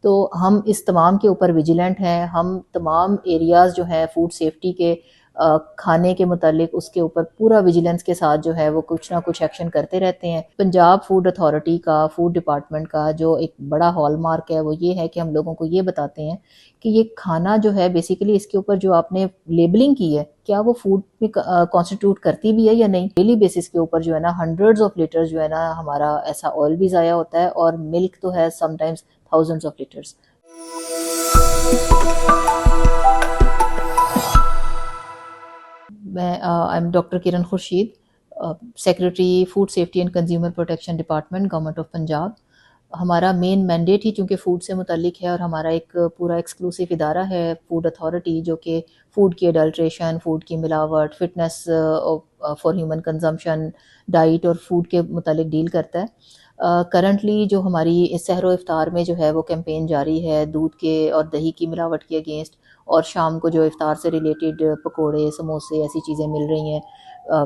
تو ہم اس تمام کے اوپر ویجیلنٹ ہیں. ہم تمام ایریاز جو ہیں فوڈ سیفٹی کے کھانے کے متعلق اس کے اوپر پورا ویجیلنس کے ساتھ جو ہے وہ کچھ نہ کچھ ایکشن کرتے رہتے ہیں. پنجاب فوڈ اتھارٹی کا فوڈ ڈپارٹمنٹ کا جو ایک بڑا ہال مارک ہے وہ یہ ہے کہ ہم لوگوں کو یہ بتاتے ہیں کہ یہ کھانا جو ہے بیسیکلی اس کے اوپر جو آپ نے لیبلنگ کی ہے کیا وہ فوڈ میں کانسٹیٹیوٹ کرتی بھی ہے یا نہیں. ڈیلی بیسس کے اوپر جو ہے نا ہنڈریڈز آف لیٹر جو ہے نا ہمارا ایسا آئل بھی ضائع ہوتا ہے اور ملک تو ہے some times thousands of letters. میں آئی ایم ڈاکٹر کرن Khurshid, secretary food safety and consumer protection department government of Punjab. ہمارا مین مینڈیٹ ہی چونکہ فوڈ سے متعلق ہے اور ہمارا ایک پورا ایکسکلوسیو ادارہ ہے فوڈ اتھارٹی جو کہ فوڈ کی اڈلٹریشن, فوڈ کی ملاوٹ, fitness for human consumption, diet اور فوڈ کے متعلق ڈیل کرتا ہے. کرنٹلی جو ہماری اس سحر و افطار میں جو ہے وہ کیمپین جاری ہے دودھ کے اور دہی کی ملاوٹ کے اگینسٹ, اور شام کو جو افطار سے ریلیٹڈ پکوڑے, سموسے, ایسی چیزیں مل رہی ہیں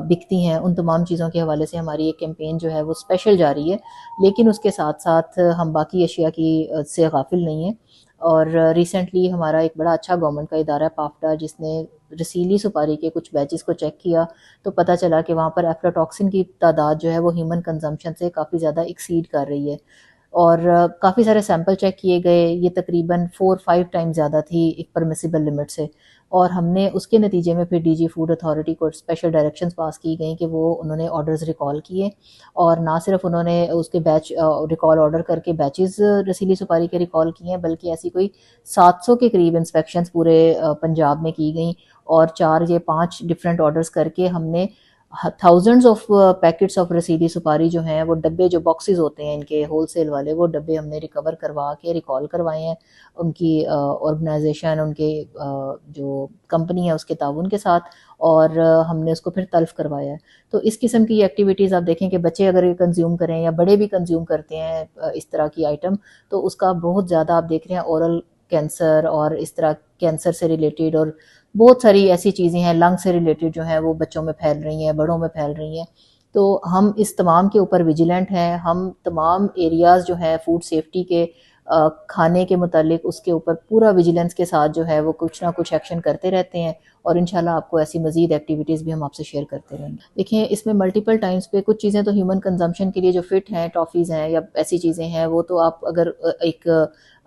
بکتی ہیں, ان تمام چیزوں کے حوالے سے ہماری ایک کیمپین جو ہے وہ اسپیشل جاری ہے. لیکن اس کے ساتھ ساتھ ہم باقی اشیاء کی سے غافل نہیں ہیں. اور ریسنٹلی ہمارا ایک بڑا اچھا گورنمنٹ کا ادارہ پافٹا جس نے رسیلی سپاری کے کچھ بیچز کو چیک کیا تو پتہ چلا کہ وہاں پر ایفلاٹاکسن کی تعداد جو ہے وہ ہیومن کنزمپشن سے کافی زیادہ ایکسیڈ کر رہی ہے, اور کافی سارے سیمپل چیک کیے گئے, یہ تقریباً 4-5 ٹائم زیادہ تھی ایک پرمیسیبل لمٹ سے, اور ہم نے اس کے نتیجے میں پھر ڈی جی فوڈ اتھارٹی کو اسپیشل ڈائریکشنز پاس کی گئیں کہ وہ انہوں نے آرڈرز ریکال کیے, اور نہ صرف انہوں نے اس کے بیچ ریکال آرڈر کر کے بیچز رسیلی سپاری کے ریکال کیے ہیں بلکہ ایسی کوئی 700 کے قریب انسپیکشنز پورے پنجاب میں کی گئیں, اور 4 یا 5 ڈفرینٹ آرڈرز کر کے ہم نے تھاؤزنڈز آف پیکٹس آف رسیلی سپاری جو ہیں وہ ڈبے, جو باکسز ہوتے ہیں ان کے ہول سیل والے, وہ ڈبے ہم نے ریکور کروا کے ریکال کروائے ہیں ان کی آرگنائزیشن, ان کے جو کمپنی ہے اس کے تعاون کے ساتھ, اور ہم نے اس کو پھر تلف کروایا ہے. تو اس قسم کی ایکٹیویٹیز آپ دیکھیں کہ بچے اگر یہ کنزیوم کریں یا بڑے بھی کنزیوم کرتے ہیں اس طرح کی آئٹم, تو اس کا بہت زیادہ آپ دیکھ رہے ہیں اورل کینسر اور اس طرح کینسر سے ریلیٹڈ اور بہت ساری ایسی چیزیں ہیں لنگ سے ریلیٹڈ جو ہیں وہ بچوں میں پھیل رہی ہیں, بڑوں میں پھیل رہی ہیں. تو ہم اس تمام کے اوپر ویجیلنٹ ہیں. ہم تمام ایریاز جو ہیں فوڈ سیفٹی کے کھانے کے متعلق اس کے اوپر پورا ویجیلنس کے ساتھ جو ہے وہ کچھ نہ کچھ ایکشن کرتے رہتے ہیں, اور انشاءاللہ آپ کو ایسی مزید ایکٹیویٹیز بھی ہم آپ سے شیئر کرتے رہیں گے. دیکھیں اس میں ملٹیپل ٹائمز پہ کچھ چیزیں تو ہیومن کنزمپشن کے لیے جو فٹ ہیں, ٹافیز ہیں یا ایسی چیزیں ہیں, وہ تو آپ اگر ایک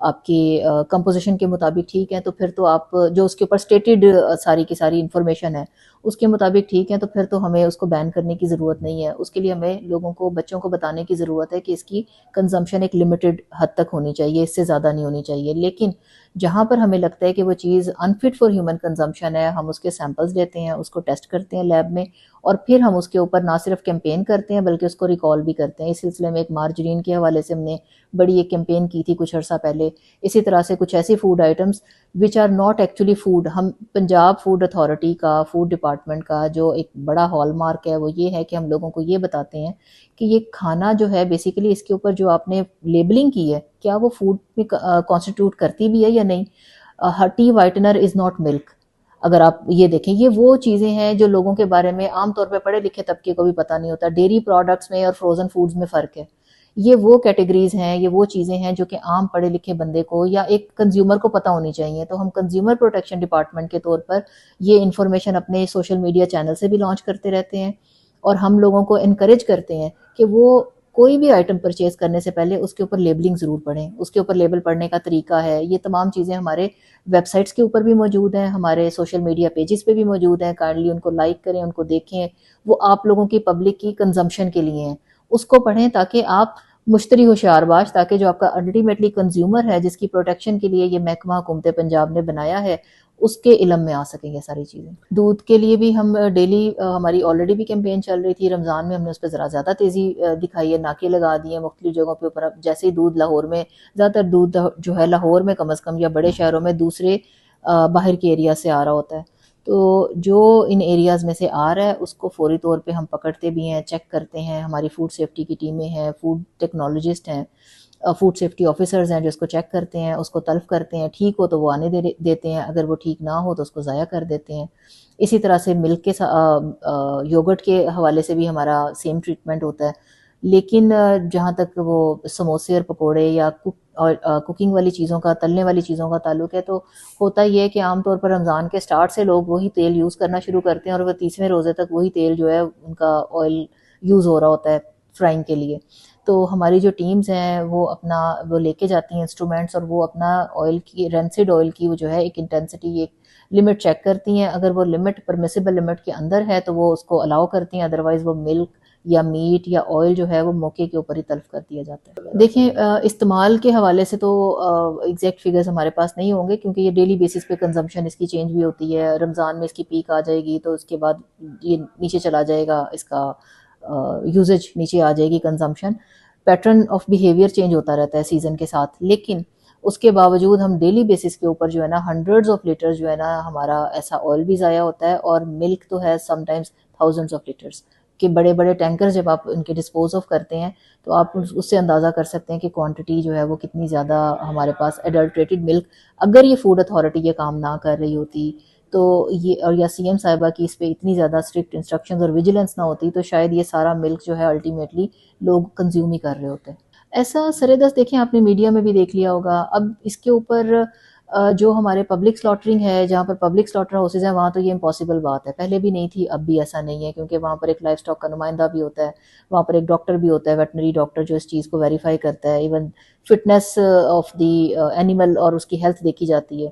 آپ کی کمپوزیشن کے مطابق ٹھیک ہیں تو پھر تو آپ جو اس کے اوپر اسٹیٹڈ ساری کی ساری انفارمیشن ہے اس کے مطابق ٹھیک ہیں, تو پھر تو ہمیں اس کو بین کرنے کی ضرورت نہیں ہے. اس کے لیے ہمیں لوگوں کو, بچوں کو بتانے کی ضرورت ہے کہ اس کی کنزمپشن ایک لمیٹڈ حد تک ہونی چاہیے, اس سے زیادہ نہیں ہونی چاہیے. لیکن جہاں پر ہمیں لگتا ہے کہ وہ چیز انفٹ فار ہیومن کنزمپشن ہے, ہم اس کے سیمپلز لیتے ہیں, اس کو ٹیسٹ کرتے ہیں لیب میں, اور پھر ہم اس کے اوپر نہ صرف کیمپین کرتے ہیں بلکہ اس کو ریکال بھی کرتے ہیں. اس سلسلے میں ایک مارجرین کے حوالے سے ہم نے بڑی ایک کیمپین کی تھی کچھ عرصہ پہلے. اسی طرح سے کچھ ایسی food items which are not actually food, ہم پنجاب فوڈ اتھارٹی کا فوڈ ڈپارٹمنٹ کا جو ایک بڑا ہال مارک ہے وہ یہ ہے کہ ہم لوگوں کو یہ بتاتے ہیں کہ یہ کھانا جو ہے بیسیکلی اس کے اوپر جو آپ نے لیبلنگ کی ہے کیا وہ فوڈ میں کانسٹیٹیوٹ کرتی بھی ہے یا نہیں. ٹی وائٹنر از ناٹ ملک. اگر آپ یہ دیکھیں یہ وہ چیزیں ہیں جو لوگوں کے بارے میں عام طور پہ پڑھے لکھے طبقے کو بھی پتہ نہیں ہوتا. ڈیری پروڈکٹس میں اور فروزن فوڈز میں فرق ہے. یہ وہ کیٹیگریز ہیں, یہ وہ چیزیں ہیں جو کہ عام پڑھے لکھے بندے کو یا ایک کنزیومر کو پتہ ہونی چاہیے. تو ہم کنزیومر پروٹیکشن ڈپارٹمنٹ کے طور پر یہ انفارمیشن اپنے سوشل میڈیا چینل سے بھی لانچ کرتے رہتے ہیں, اور ہم لوگوں کو انکریج کرتے ہیں کہ وہ کوئی بھی آئٹم پرچیز کرنے سے پہلے اس کے اوپر لیبلنگ ضرور پڑھیں. اس کے اوپر لیبل پڑھنے کا طریقہ ہے, یہ تمام چیزیں ہمارے ویب سائٹس کے اوپر بھی موجود ہیں, ہمارے سوشل میڈیا پیجز پہ بھی موجود ہیں. کائنڈلی ان کو لائک کریں, ان کو دیکھیں, وہ آپ لوگوں کی پبلک کی کنزمپشن کے لیے ہیں. اس کو پڑھیں تاکہ آپ مشتری ہوشیار باش, تاکہ جو آپ کا الٹیمیٹلی کنزیومر ہے جس کی پروٹیکشن کے لیے یہ محکمہ حکومت پنجاب نے بنایا ہے اس کے علم میں آ سکیں گے ساری چیزیں. دودھ کے لیے بھی ہم ڈیلی, ہماری آلریڈی بھی کیمپین چل رہی تھی. رمضان میں ہم نے اس پہ ذرا زیادہ تیزی دکھائی ہے, ناکے لگا دیے ہیں مختلف جگہوں پہ اوپر. اب جیسے ہی دودھ لاہور میں, زیادہ تر دودھ جو ہے لاہور میں کم از کم یا بڑے شہروں میں دوسرے باہر کے ایریا سے آ رہا ہوتا ہے, تو جو ان ایریاز میں سے آ رہا ہے اس کو فوری طور پہ ہم پکڑتے بھی ہیں, چیک کرتے ہیں. ہماری فوڈ سیفٹی کی ٹیمیں ہیں, فوڈ ٹیکنالوجسٹ ہیں, فوڈ سیفٹی آفیسرز ہیں جو اس کو چیک کرتے ہیں, اس کو تلف کرتے ہیں. ٹھیک ہو تو وہ آنے دیتے ہیں, اگر وہ ٹھیک نہ ہو تو اس کو ضائع کر دیتے ہیں. اسی طرح سے ملک کے یوگرٹ کے حوالے سے بھی ہمارا سیم ٹریٹمنٹ ہوتا ہے. لیکن جہاں تک وہ سموسے اور پکوڑے یا اور کوکنگ والی چیزوں کا، تلنے والی چیزوں کا تعلق ہے تو ہوتا یہ ہے کہ عام طور پر رمضان کے سٹارٹ سے لوگ وہی تیل یوز کرنا شروع کرتے ہیں اور وہ 30ویں روزے تک وہی تیل جو ہے ان کا آئل یوز ہو رہا ہوتا ہے فرائنگ کے لیے. تو ہماری جو ٹیمز ہیں وہ لے کے جاتی ہیں انسٹرومنٹس، اور وہ اپنا آئل کی، رینسڈ آئل کی وہ جو ہے ایک انٹینسٹی، ایک لمٹ چیک کرتی ہیں. اگر وہ لمٹ پرمیسیبل لمٹ کے اندر ہے تو وہ اس کو الاؤ کرتی ہیں، ادروائز وہ ملک یا میٹ یا آئل جو ہے وہ موقع کے اوپر ہی تلف کر دیا جاتا ہے. دیکھیں استعمال کے حوالے سے تو ایگزیکٹ فگرز ہمارے پاس نہیں ہوں گے، کیونکہ یہ ڈیلی بیسس پہ کنزمپشن اس کی چینج بھی ہوتی ہے. رمضان میں اس کی پیک آ جائے گی تو اس کے بعد یہ نیچے چلا جائے گا، اس کا یوزیج نیچے آ جائے گی، consumption pattern of behaviour change ہوتا رہتا ہے سیزن کے ساتھ. لیکن اس کے باوجود ہم ڈیلی بیسس کے اوپر جو ہے نا ہنڈریڈز آف لیٹر جو ہے نا ہمارا ایسا آئل بھی ضائع ہوتا ہے، اور ملک تو ہے some times thousands of letters کہ بڑے بڑے ٹینکر جب آپ ان کے ڈسپوز آف کرتے ہیں تو آپ اس سے اندازہ کر سکتے ہیں کہ کوانٹٹی جو ہے وہ کتنی زیادہ ہمارے پاس ایڈلٹریٹڈ ملک. اگر یہ فوڈ اتھارٹی یہ کام نہ کر رہی ہوتی تو یہ، اور یا سی ایم صاحبہ کی اس پہ اتنی زیادہ اسٹرکٹ انسٹرکشنز اور ویجیلنس نہ ہوتی تو شاید یہ سارا ملک جو ہے الٹیمیٹلی لوگ کنزیوم ہی کر رہے ہوتے. ایسا سر دست دیکھیں آپ نے میڈیا میں بھی دیکھ لیا ہوگا. اب اس کے اوپر جو ہمارے پبلک سلاٹرنگ ہے، جہاں پر پبلک سلاٹر ہاؤسز ہیں، وہاں تو یہ امپاسبل بات ہے. پہلے بھی نہیں تھی، اب بھی ایسا نہیں ہے، کیونکہ وہاں پر ایک لائف سٹاک کا نمائندہ بھی ہوتا ہے، وہاں پر ایک ڈاکٹر بھی ہوتا ہے، ویٹنری ڈاکٹر جو اس چیز کو ویریفائی کرتا ہے. Even fitness of the animal اور اس کی ہیلتھ دیکھی جاتی ہے.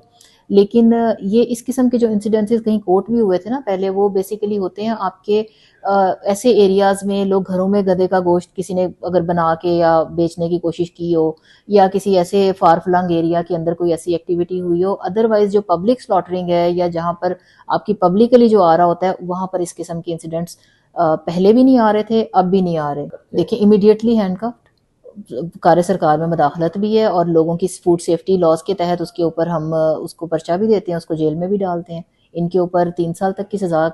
لیکن یہ اس قسم کے جو انسیڈنسز کہیں کوٹ بھی ہوئے تھے نا پہلے، وہ بیسیکلی ہوتے ہیں آپ کے ایسے ایریاز میں لوگ گھروں میں گدھے کا گوشت کسی نے اگر بنا کے یا بیچنے کی کوشش کی ہو، یا کسی ایسے فار فلنگ ایریا کے اندر کوئی ایسی ایکٹیویٹی ہوئی ہو. ادروائز جو پبلک سلاٹرنگ ہے یا جہاں پر آپ کی پبلکلی جو آ رہا ہوتا ہے، وہاں پر اس قسم کے انسیڈنٹس پہلے بھی نہیں آ رہے تھے، اب بھی نہیں آ رہے. دیکھیں امیڈیٹلی ہینڈ کا کار سرکار میں مداخلت بھی ہے، اور لوگوں کی فوڈ سیفٹی لاز کے تحت اس کے اوپر ہم اس کو پرچہ بھی دیتے ہیں، اس کو جیل میں بھی ڈالتے ہیں. ان کے اوپر 3 سال تک کی سزا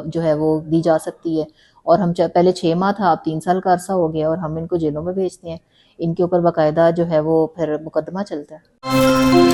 جو ہے وہ دی جا سکتی ہے، اور ہم پہلے 6 ماہ تھا، اب 3 سال کا عرصہ ہو گیا، اور ہم ان کو جیلوں میں بھیجتے ہیں. ان کے اوپر باقاعدہ جو ہے وہ پھر مقدمہ چلتا ہے.